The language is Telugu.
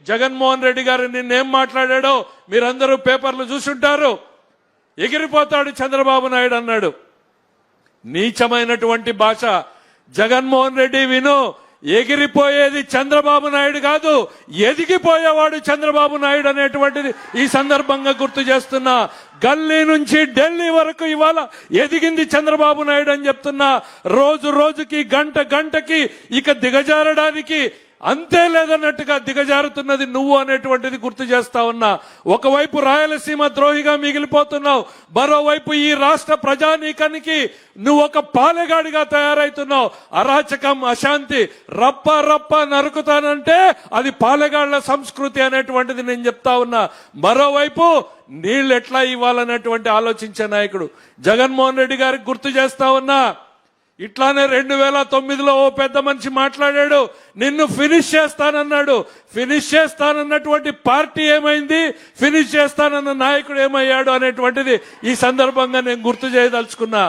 జగన్మోహన్ రెడ్డి గారు నిన్నేం మాట్లాడాడో మీరందరూ పేపర్లు చూసుంటారు. ఎగిరిపోతాడు చంద్రబాబు నాయుడు అన్నాడు. నీచమైనటువంటి భాష. జగన్మోహన్ రెడ్డి విను, ఎగిరిపోయేది చంద్రబాబు నాయుడు కాదు, ఎదిగిపోయేవాడు చంద్రబాబు నాయుడు అనేటువంటిది ఈ సందర్భంగా గుర్తు చేస్తున్నా. గల్లీ నుంచి ఢిల్లీ వరకు ఇవాళ ఎదిగింది చంద్రబాబు నాయుడు అని చెప్తున్నా. రోజు రోజుకి గంట గంటకి ఇక దిగజారడానికి అంతే లేదన్నట్టుగా దిగజారుతున్నది నువ్వు అనేటువంటిది గుర్తు చేస్తా ఉన్నా. ఒకవైపు రాయలసీమ ద్రోహిగా మిగిలిపోతున్నావు, మరోవైపు ఈ రాష్ట్ర ప్రజానీకానికి నువ్వు ఒక పాలెగాడిగా తయారైతున్నావు. అరాచకం, అశాంతి రప్ప రప్ప నరుకుతానంటే అది పాలెగాళ్ల సంస్కృతి అనేటువంటిది నేను చెప్తా ఉన్నా. మరోవైపు నీళ్ళు ఎట్లా ఇవ్వాలనేటువంటి ఆలోచించే నాయకుడు జగన్మోహన్ రెడ్డి గారికి గుర్తు చేస్తా ఉన్నా. ఇట్లానే 2009లో ఓ పెద్ద మనిషి మాట్లాడాడు, నిన్ను ఫినిష్ చేస్తానన్నాడు. ఫినిష్ చేస్తానన్నటువంటి పార్టీ ఏమైంది, ఫినిష్ చేస్తానన్న నాయకుడు ఏమయ్యాడు అనేటువంటిది ఈ సందర్భంగా నేను గుర్తు చేయదలుచుకున్నా.